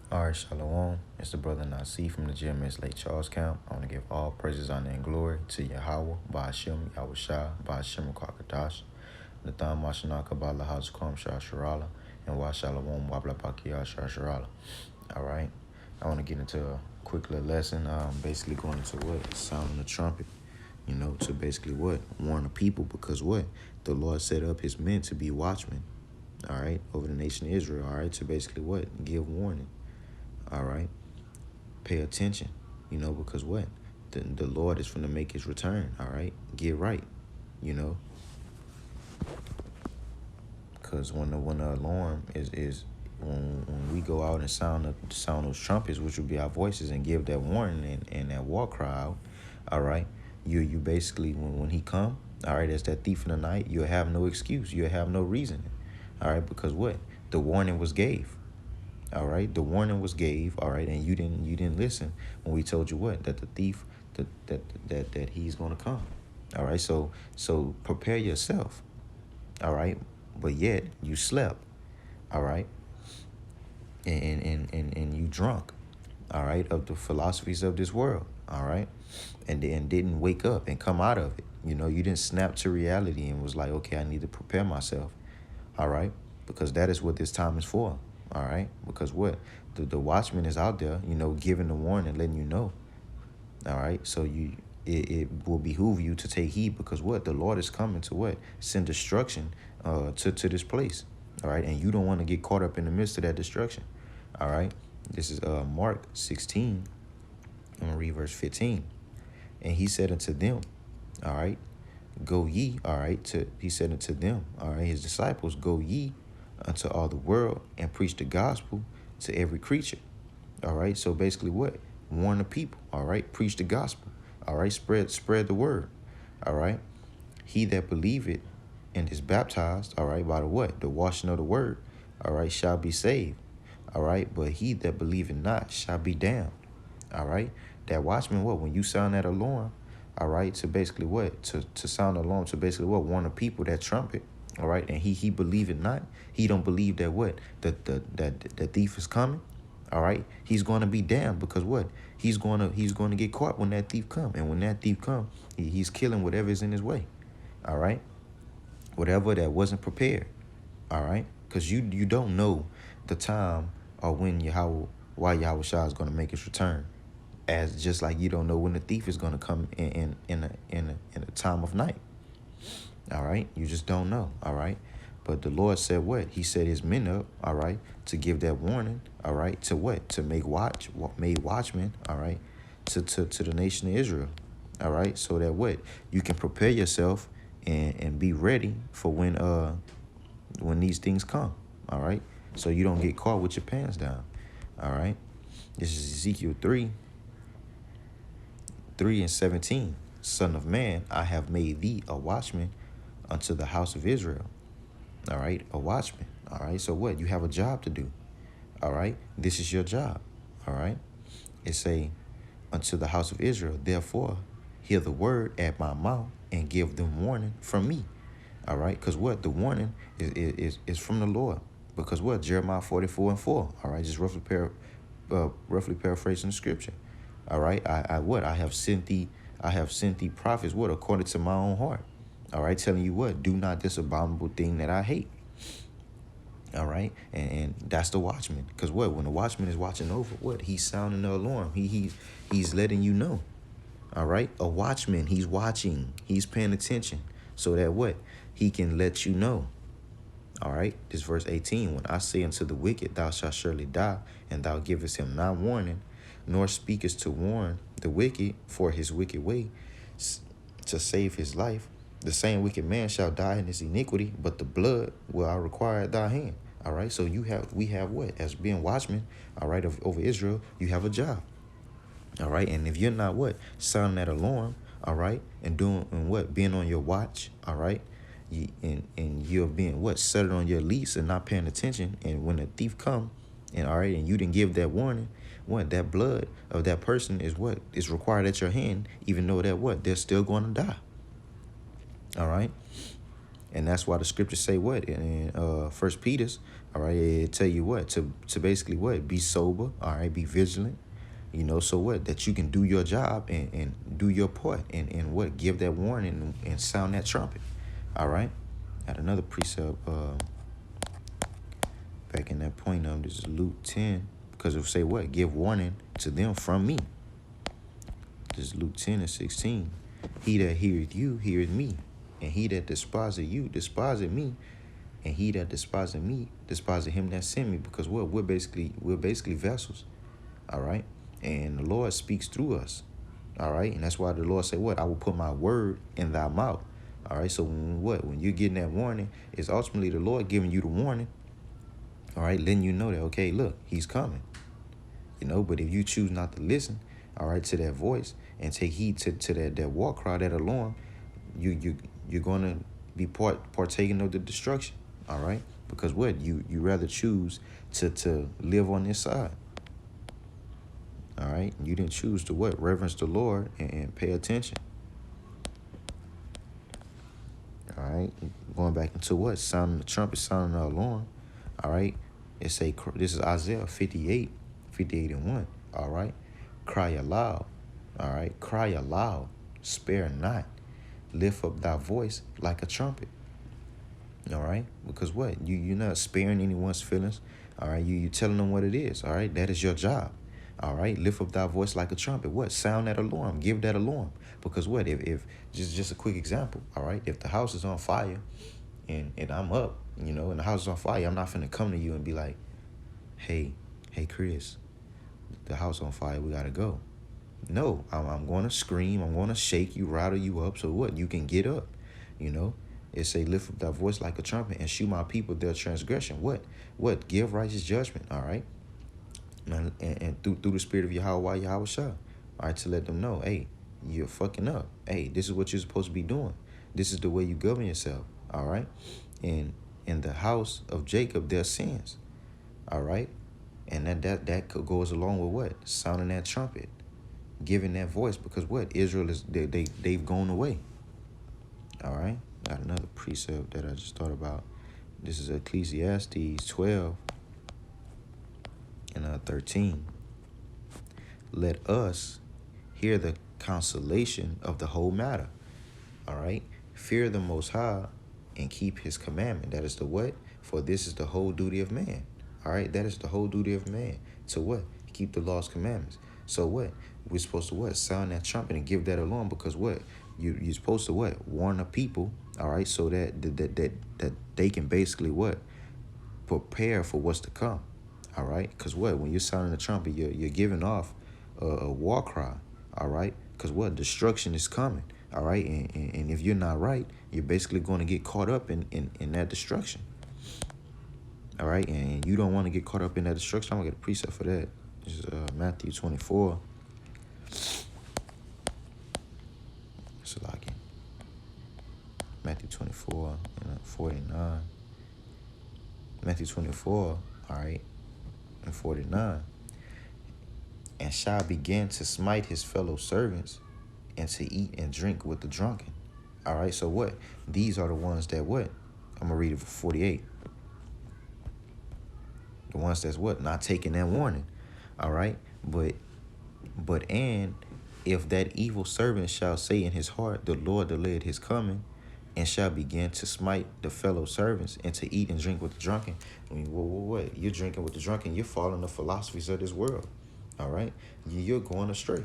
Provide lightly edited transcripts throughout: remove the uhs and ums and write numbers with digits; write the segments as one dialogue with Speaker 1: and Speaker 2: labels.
Speaker 1: All right, Shalom. It's the brother Nasi from the GMS Lake Charles Camp. I want to give all praises, honor, and glory to Yahweh, Ba'ashem, Yahushua, Ba'ashem, Kwakadash, Nathan Mashanaka, Bala Hazukom, Shasharala, and Wa Shalom, Wabla Pakia, Shasharala. All right. I want to get into a quick little lesson, basically going into what? Sounding the trumpet, to basically what? Warn the people, because what? The Lord set up his men to be watchmen, all right, over the nation of Israel, all right, to basically what? Give warning. All right. Pay attention, because what? The Lord is going to make his return. All right. Get right, because when the alarm is when we go out and sound those trumpets, which will be our voices, and give that warning and that war cry out. All right. You basically when he come, all right, as that thief in the night, you'll have no excuse. You'll have no reason. All right, because what? The warning was gave. All right, the warning was gave. All right, and you didn't listen when we told you what? That the thief that he's gonna come. All right, so prepare yourself. All right, but yet you slept. All right, and you drunk. All right, of the philosophies of this world. All right, and didn't wake up and come out of it. You didn't snap to reality and was like, okay, I need to prepare myself. All right, because that is what this time is for. All right, because what? The watchman is out there, giving the warning, letting you know. All right, so it will behoove you to take heed, because what? The Lord is coming to what? Send destruction to this place. All right, and you don't want to get caught up in the midst of that destruction. All right, this is Mark 16. I'm going to read verse 15. And he said unto them, all right, go ye, all right, he said unto them, all right, his disciples, go ye unto all the world and preach the gospel to every creature. All right, so basically what? Warn the people. All right, preach the gospel. All right, spread the word. All right, he that believeth and is baptized, all right, by the what? The washing of the word, all right, shall be saved. All right, but he that believeth not shall be damned. All right, that watchman, what? When you sound that alarm, all right, to basically what? To sound the alarm, to basically what? Warn the people, that trumpet. All right, and he believe it not. He don't believe that what? That the thief is coming. All right, he's going to be damned, because what? He's going to get caught when that thief come, and when that thief come, he's killing whatever is in his way. All right, whatever that wasn't prepared. All right, because you don't know the time or when why Yahushua is going to make his return, as just like you don't know when the thief is going to come in a time of night. All right, you just don't know. All right, but the Lord said what? He set his men up, all right, to give that warning, all right, to what? To make made watchmen, all right, to the nation of Israel, all right, so that what? You can prepare yourself and be ready for when these things come, all right, so you don't get caught with your pants down. All right, this is Ezekiel 3:17. Son of man, I have made thee a watchman unto the house of Israel. All right, a watchman. All right, so what? You have a job to do. All right, this is your job. All right, it say, unto the house of Israel, therefore, hear the word at my mouth and give them warning from me. All right, because what? The warning is from the Lord. Because what? Jeremiah 44:4. All right, just roughly paraphrasing the scripture. All right, I have sent thee prophets, what? According to my own heart. All right, telling you what? Do not this abominable thing that I hate. All right, and that's the watchman. Because what? When the watchman is watching over, what? He's sounding the alarm. He's letting you know. All right, a watchman, he's watching. He's paying attention, so that what? He can let you know. All right, this verse 18. When I say unto the wicked, thou shalt surely die, and thou givest him not warning, nor speakest to warn the wicked for his wicked way, to save his life, the same wicked man shall die in his iniquity, but the blood will I require at thy hand. All right, so we have what? As being watchmen, all right, over Israel, you have a job. All right, and if you're not what? Sounding that alarm, all right, and being on your watch, all right, and you're being what? Set on your lease and not paying attention, and when a thief come, and all right, and you didn't give that warning, what? That blood of that person is what? Is required at your hand, even though that what? They're still going to die. All right, and that's why the scriptures say what in 1 Peter, All right, it tell you what to basically what, be sober. All right, be vigilant. So what, that you can do your job and do your part and what, give that warning and sound that trumpet. All right, got another precept back in that point. This is Luke 10, because it'll say what, give warning to them from me. This is Luke 10:16. He that heareth you heareth me, and he that despiseth you despiseth me, and he that despiseth me despiseth him that sent me. Because what, we're basically vessels. All right, and the Lord speaks through us. All right, and that's why the Lord said what, I will put my word in thy mouth. All right, so when you're getting that warning, it's ultimately the Lord giving you the warning. All right, letting you know that, okay, look, he's coming. But if you choose not to listen, all right, to that voice and take heed to that war cry, that alarm, you're gonna be partaking of the destruction. All right, because what, you rather choose to live on this side. All right, you didn't choose to what, reverence the Lord and pay attention. All right, going back into what, sounding the trumpet, sounding the alarm. All right, this is Isaiah 58 and 1. All right, cry aloud. All right, cry aloud, spare not, lift up thy voice like a trumpet. All right, because what, you're not sparing anyone's feelings. All right, you telling them what it is. All right, that is your job. All right, lift up thy voice like a trumpet. What, sound that alarm, give that alarm. Because what, if just a quick example. All right, if the house is on fire and I'm up, and the house is on fire, I'm not finna come to you and be like, hey Chris, the house on fire, we gotta go. No, I'm going to scream, I'm going to shake you, rattle you up, so what, you can get up. It say, lift up thy voice like a trumpet and shew my people their transgression. What, give righteous judgment. All right, and through the spirit of Yahweh Shah. All right, to let them know, hey, you're fucking up. Hey, this is what you're supposed to be doing. This is the way you govern yourself. All right, and in the house of Jacob, their sins. All right, and that goes along with what, sounding that trumpet, giving that voice, because what, Israel is they've gone away. All right, got another precept that I just thought about. This is Ecclesiastes 12 and 13. Let us hear the consolation of the whole matter. All right, fear the Most High and keep his commandment. That is the what? For this is the whole duty of man. All right, that is the whole duty of man. To what? Keep the law's commandments. So what? We're supposed to what? Sound that trumpet and give that alarm, because what? You're supposed to what? Warn the people. All right, so that they can basically what? Prepare for what's to come. All right, because what? When you're sounding the trumpet, you're giving off a war cry. All right, because what? Destruction is coming. All right, and if you're not right, you're basically going to get caught up in that destruction. All right, and you don't want to get caught up in that destruction. I'm going to get a precept for that. This is Matthew 24. So like Matthew 24 and 49. Matthew 24, all right, and 49. And shall begin to smite his fellow servants and to eat and drink with the drunken. All right, so what? These are the ones that what? I'm going to read it for 48. The ones that's what? Not taking that warning. All right, but and if that evil servant shall say in his heart, the Lord delayed his coming, and shall begin to smite the fellow servants and to eat and drink with the drunken. I mean, what? You're drinking with the drunken. You're following the philosophies of this world. All right, you're going astray.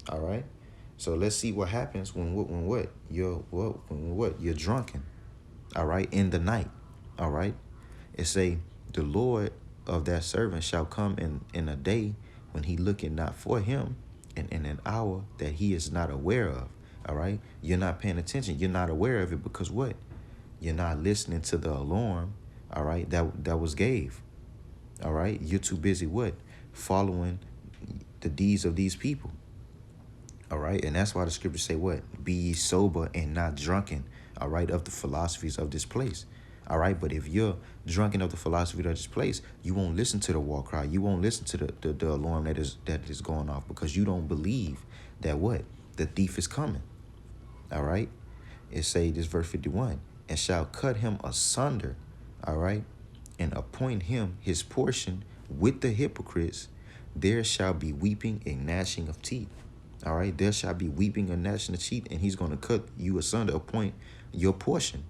Speaker 1: All right, so let's see what happens when you're drunken. All right, in the night. All right, it say the Lord of that servant shall come in a day when he looketh not for him, and in an hour that he is not aware of. All right, you're not paying attention. You're not aware of it because what? You're not listening to the alarm. All right, that was gave. All right, you're too busy what? Following the deeds of these people. All right, and that's why the scriptures say what? Be ye sober and not drunken. All right, of the philosophies of this place. All right, but if you're drunken of the philosophy of this place, you won't listen to the war cry. You won't listen to the alarm that is going off, because you don't believe that what? The thief is coming. All right, it say this verse 51, and shall cut him asunder. All right, and appoint him his portion with the hypocrites, there shall be weeping and gnashing of teeth. All right, there shall be weeping and gnashing of teeth, and he's going to cut you asunder, appoint your portion.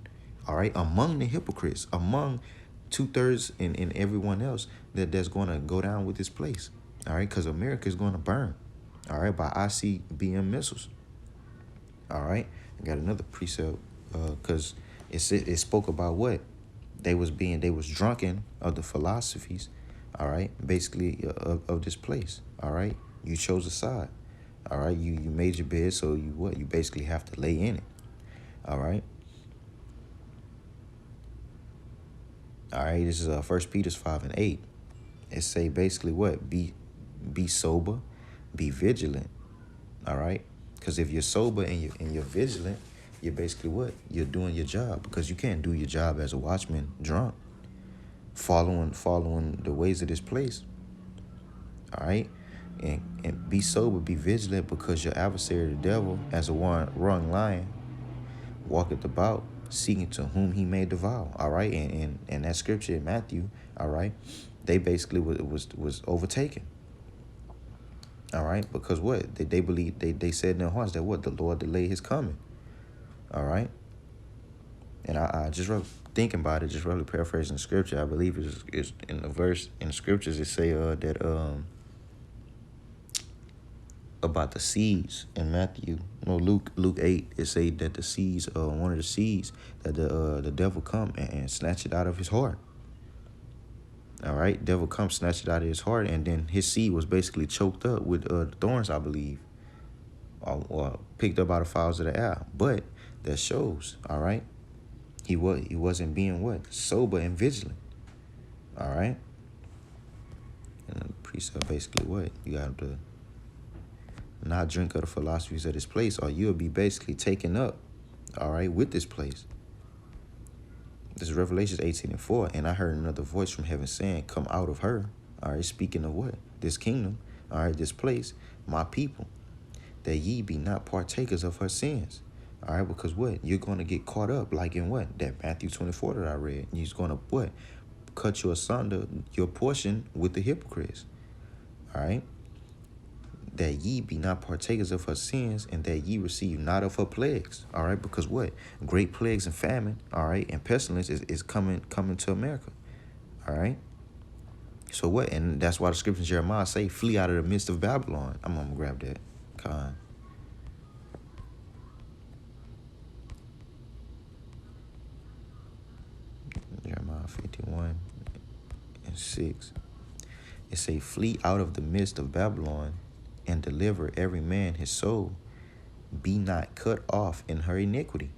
Speaker 1: All right, among the hypocrites, among 2/3 and everyone else that's going to go down with this place. All right, because America is going to burn. All right, by ICBM missiles. All right, I got another precept because it spoke about what they was drunken of the philosophies. All right, basically of this place. All right, you chose a side. All right, you made your bed, so you basically have to lay in it. All right. All right, this is 1 Peter 5:8. It say basically what? Be sober, be vigilant. All right, because if you're sober and you're vigilant, you're basically what? You're doing your job, because you can't do your job as a watchman drunk, following the ways of this place. All right, and be sober, be vigilant, because your adversary, the devil, as a roaring lion, walketh about, seeking to whom he may devour. All right, and that scripture in Matthew, all right, they basically was overtaken. All right, because what? They believe, they said in their hearts that what? The Lord delayed his coming. All right. And I just thinking about it, just really paraphrasing the scripture, I believe is in the verse in the scriptures, it say that about the seeds in Matthew. No, Luke 8, it say that the seeds, one of the seeds that the devil come and snatch it out of his heart. All right, devil come snatch it out of his heart, and then his seed was basically choked up with thorns, I believe, or picked up by the fowls of the air. But that shows, all right, he wasn't being what? Sober and vigilant. All right, and the precept basically what? You got to not drink of the philosophies of this place, or you'll be basically taken up, all right, with this place. This is Revelations 18:4, and I heard another voice from heaven saying, come out of her. All right, speaking of what? This kingdom, all right, this place, my people, that ye be not partakers of her sins. All right, because what? You're going to get caught up, like in what? That Matthew 24 that I read. You're going to what? Cut you asunder, your portion with the hypocrites. All right, that ye be not partakers of her sins, and that ye receive not of her plagues. All right, because what? Great plagues and famine, all right, and pestilence is coming to America. All right. So what? And that's why the scriptures in Jeremiah say, flee out of the midst of Babylon. I'm gonna grab that. Con. Jeremiah 51:6. It say, flee out of the midst of Babylon, and deliver every man his soul. Be not cut off in her iniquity.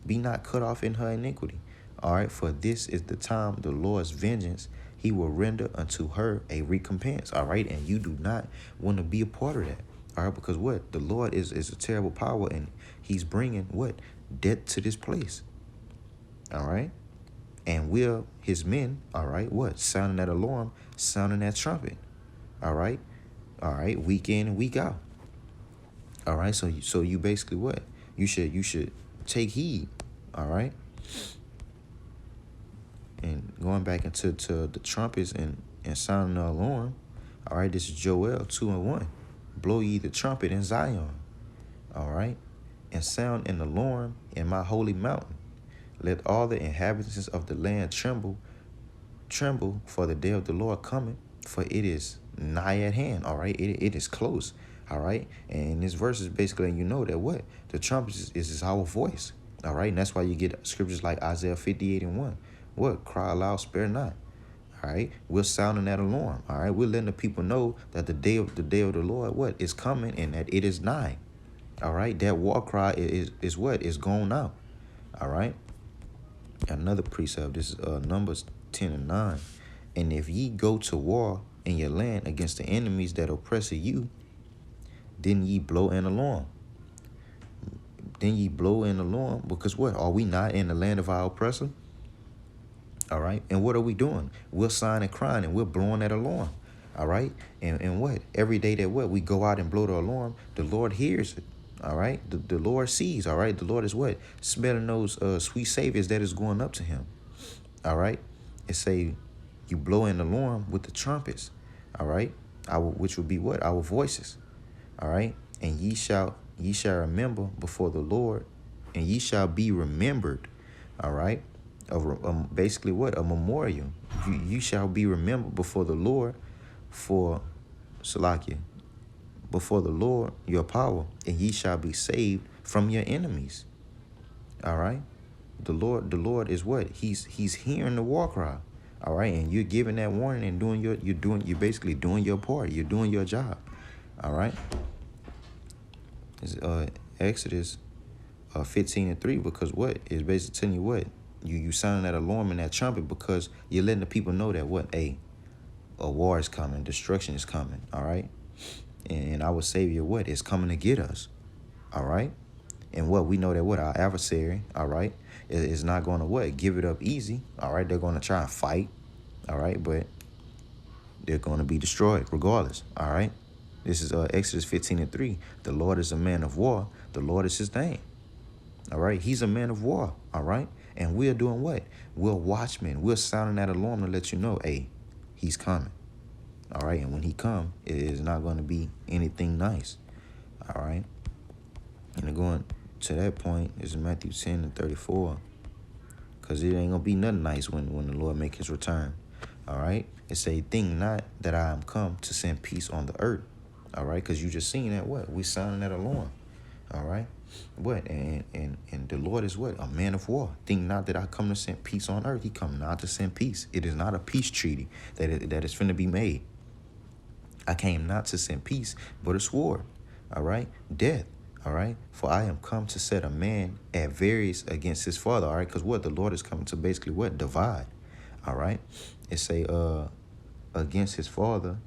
Speaker 1: Be not cut off in her iniquity. All right, for this is the time the Lord's vengeance. He will render unto her a recompense. All right, and you do not want to be a part of that. All right, because what? The Lord is a terrible power, and he's bringing what? Death to this place. All right, and will his men, all right, what? Sounding that alarm, sounding that trumpet. All right, week in and week out. All right, so you basically what? You should take heed. All right, and going back into the trumpets and sounding the alarm. All right, this is Joel 2:1. Blow ye the trumpet in Zion. All right, and sound an alarm in my holy mountain. Let all the inhabitants of the land tremble, for the day of the Lord coming, for it is nigh at hand. All right, it is close. All right, and this verse is basically, you know that what? The trumpet is our voice. All right, and that's why you get scriptures like Isaiah 58:1. What? Cry aloud, spare not. All right, we're sounding that alarm. All right, we're letting the people know that the day of the Lord, what, is coming, and that it is nigh. All right, that war cry is what? Is gone out. All right, another precept. This is Numbers 10:9. And if ye go to war in your land against the enemies that oppress you, then ye blow an alarm. Because what? Are we not in the land of our oppressor? All right. And what are we doing? We're sighing and crying, and we're blowing that alarm. All right. And what? Every day that what? We go out and blow the alarm, the Lord hears it. All right. The Lord sees. All right. The Lord is what? Smelling those sweet saviors that is going up to him. All right. It say you blow an alarm with the trumpets. All right. Which would be what? Our voices. All right. And ye shall remember before the Lord, and ye shall be remembered. All right. Basically what? A memorial. You shall be remembered before the Lord for Salakia, before the Lord your power, and ye shall be saved from your enemies. All right. The Lord is what? He's hearing the war cry. All right. And you're giving that warning and you're basically doing your part. You're doing your job. All right. It's Exodus 15:3, because what? It's basically telling you what? You sounding that alarm and that trumpet because you're letting the people know that what? A war is coming, destruction is coming. All right. And our Savior what? Is coming to get us. All right. And what we know that what? Our adversary, all right, is not going to what? Give it up easy. All right. They're going to try and fight. All right. But they're going to be destroyed regardless. All right. This is Exodus 15:3. The Lord is a man of war. The Lord is his name. All right. He's a man of war. All right. And we're doing what? We're watchmen. We're sounding that alarm to let you know, hey, he's coming. All right. And when he comes, it is not going to be anything nice. All right. And going to that point is Matthew 10:34. Because it ain't going to be nothing nice when the Lord make his return. All right. It say, think not that I am come to send peace on the earth. All right. Because you just seen that what? We sounding that alarm. All right. What? And the Lord is what? A man of war. Think not that I come to send peace on earth. He come not to send peace. It is not a peace treaty that is finna be made. I came not to send peace, but a sword. All right. Death. All right. For I am come to set a man at variance against his father. All right. Because what? The Lord is coming to basically what? Divide. All right. It say against his father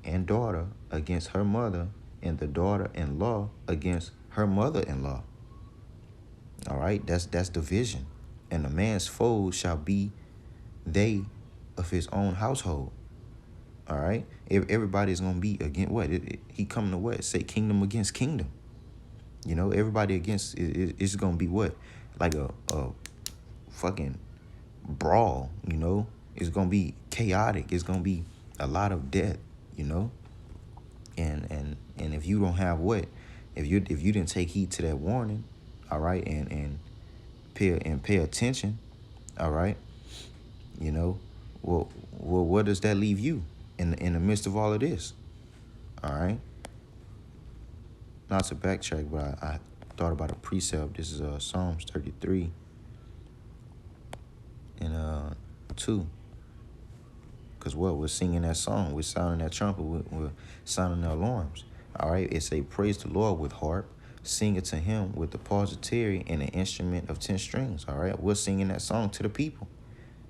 Speaker 1: and daughter, against her mother, and the daughter-in-law against her mother-in-law. All right. That's division. And a man's foes shall be they of his own household. All right. Everybody's going to be against what? He coming to what? Say kingdom against kingdom. You know, everybody against it's going to be what? Like a fucking brawl, you know? It's going to be chaotic. It's going to be a lot of death, you know? And if you don't have what? If you didn't take heed to that warning, all right, and pay attention, all right? You know, well what does that leave you in the midst of all of this? All right? Not to backtrack, but I thought about a precept. This is Psalms 33 and 2. Because what? We're singing that song. We're sounding that trumpet. We're sounding the alarms. All right? It say, praise the Lord with harp. Sing it to him with the psaltery and an instrument of 10 strings. All right? We're singing that song to the people.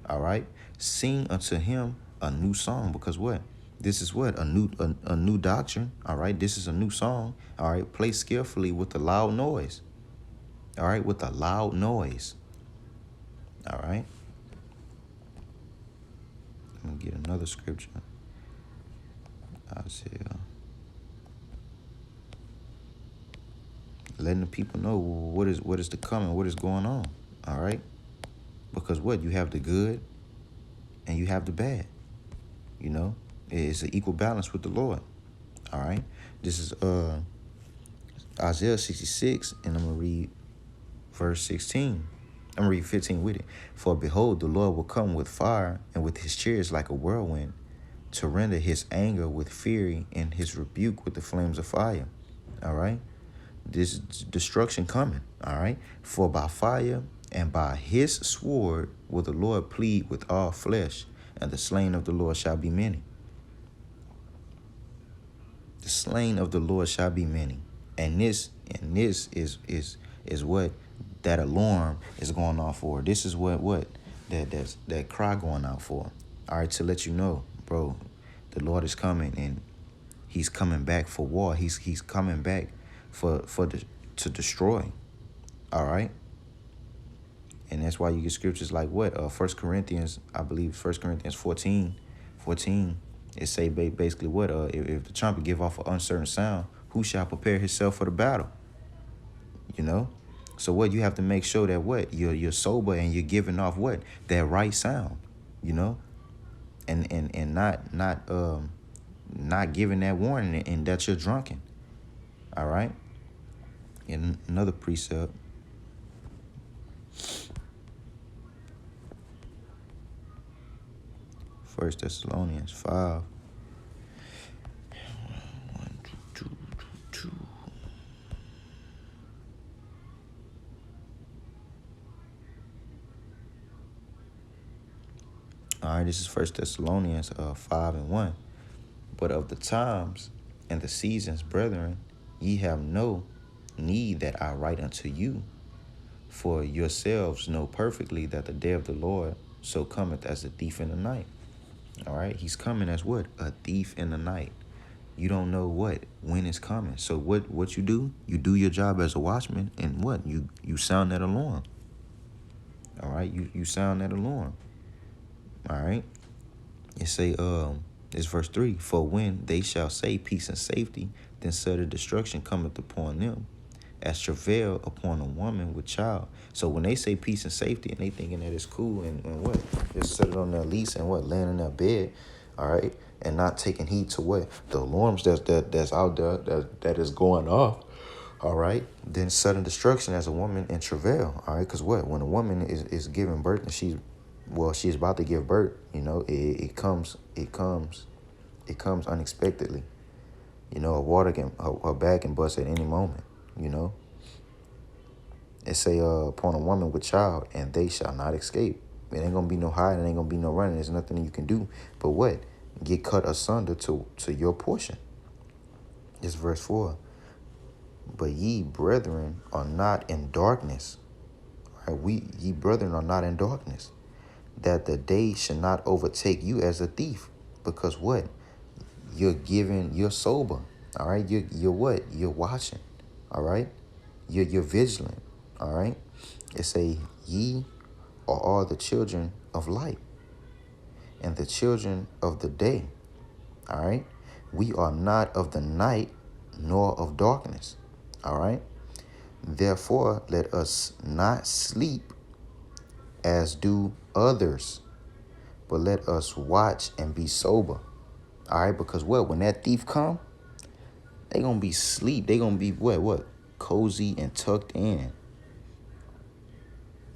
Speaker 1: All right? Sing unto him a new song. Because what? This is what? A new doctrine. All right? This is a new song. All right? Play skillfully with a loud noise. All right? With a loud noise. All right? I'm going to get another scripture. Isaiah. Letting the people know what is to come and what is going on. All right? Because what? You have the good and you have the bad. You know? It's an equal balance with the Lord. All right? This is Isaiah 66, and I'm going to read verse 16. I'm going to read 15 with it. For behold, the Lord will come with fire and with his chariots like a whirlwind, to render his anger with fury and his rebuke with the flames of fire. All right? This destruction coming. All right? For by fire and by his sword will the Lord plead with all flesh, and the slain of the Lord shall be many. The slain of the Lord shall be many. And this is what that alarm is going off for. This is what that cry going out for. All right, to let you know, bro, the Lord is coming, and he's coming back for war. He's coming back to destroy. All right. And that's why you get scriptures like what? 1 Corinthians, I believe 1 Corinthians 14. It say basically what? If the trumpet give off an uncertain sound, who shall prepare himself for the battle? You know? So what? You have to make sure that what? You're sober and you're giving off what? That right sound. you know, and not giving that warning and that you're drunken. All right. And another precept. First Thessalonians 5. 1, 2, 2. All right, this is First Thessalonians 5:1. But of the times and the seasons, brethren, ye have no need that I write unto you, for yourselves know perfectly that the day of the Lord so cometh as a thief in the night. All right, he's coming as what? A thief in the night. You don't know when it's coming. So what you do? You do your job as a watchman, and what? You sound that alarm. All right, you sound that alarm. All right. It say, it's verse 3. For when they shall say peace and safety, then sudden destruction cometh upon them, as travail upon a woman with child. So when they say peace and safety, and they thinking that it's cool, and what? Just set it on their lease and what? Laying in their bed, all right, and not taking heed to what? The alarms that's out there that is going off. All right, then sudden destruction as a woman in travail. All right, because what? When a woman is giving birth and she's about to give birth, you know, it comes unexpectedly. You know, her back can bust at any moment. You know, it say upon a woman with child, and they shall not escape. It ain't gonna be no hiding, ain't gonna be no running. There's nothing you can do but what? Get cut asunder to your portion. This verse 4. But ye brethren are not in darkness. Right? Ye brethren are not in darkness, that the day should not overtake you as a thief. Because what? You're sober. All right. You're what? You're watching. All right. You're vigilant. All right. It say, ye are all the children of light and the children of the day. All right. We are not of the night nor of darkness. All right. Therefore, let us not sleep as do others, but let us watch and be sober. All right, because what? When that thief come, they gonna be asleep. They gonna be what? Cozy and tucked in,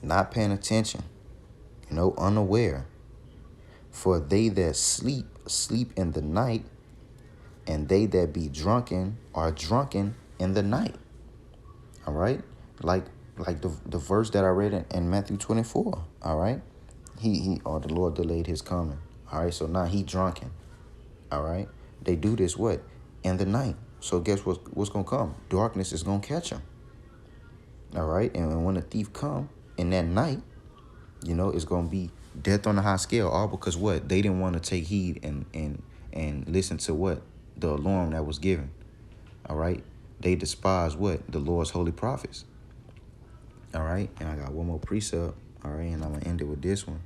Speaker 1: not paying attention, you know, unaware. For they that sleep in the night, and they that be drunken are drunken in the night. All right, like the verse that I read in Matthew 24. All right, the Lord delayed his coming. All right, so now he drunken. All right, they do this what? In the night. So guess what's gonna come? Darkness is gonna catch them. All right, and when the thief come in that night, you know, it's gonna be death on a high scale. All because what? They didn't want to take heed and listen to what? The alarm that was given. All right, they despise what? The Lord's holy prophets. All right, and I got one more precept. All right, and I'm gonna end it with this one.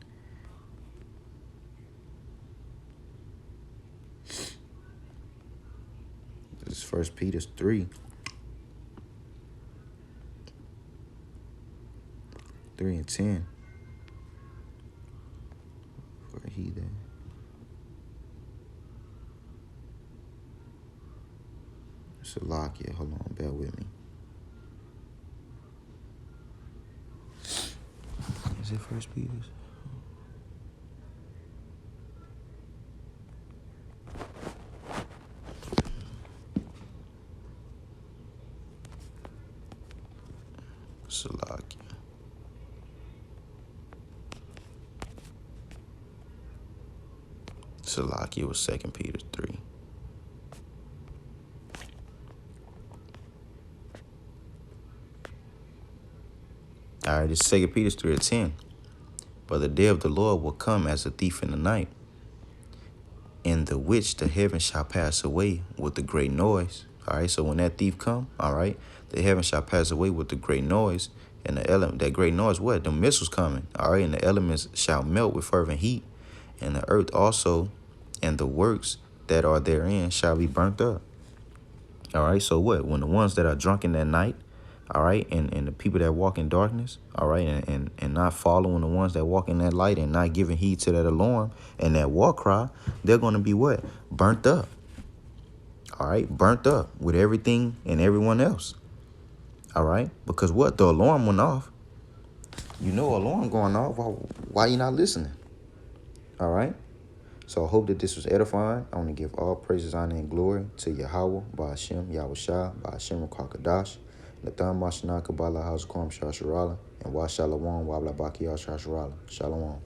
Speaker 1: This is 1 Peter 3. 3:10. For he that Salakia, hold on, bear with me. Is it 1 Peter? Salakia. Salakia was 2 Peter 3. All right, it's 2 Peter 3:10. But the day of the Lord will come as a thief in the night, in the which the heavens shall pass away with a great noise. All right, so when that thief come, all right, the heavens shall pass away with a great noise, and that great noise, what? The missiles coming. All right, and the elements shall melt with fervent heat, and the earth also, and the works that are therein shall be burnt up. All right, so what? When the ones that are drunk in that night, all right, and the people that walk in darkness, all right, and not following the ones that walk in that light and not giving heed to that alarm and that war cry, they're going to be what? Burnt up, all right, burnt up with everything and everyone else, all right, because what? The alarm went off. You know, alarm going off. Why you not listening? All right. So I hope that this was edifying. I want to give all praises, honor, and glory to Yahweh, Ba'ashem, Yahushua, Ba'ashem, Kwakadash, Nathan Mashanaka, Bala House, Kwam Shasharala, and Wa Shalom, Wabla Baki Shasharala. Shalom.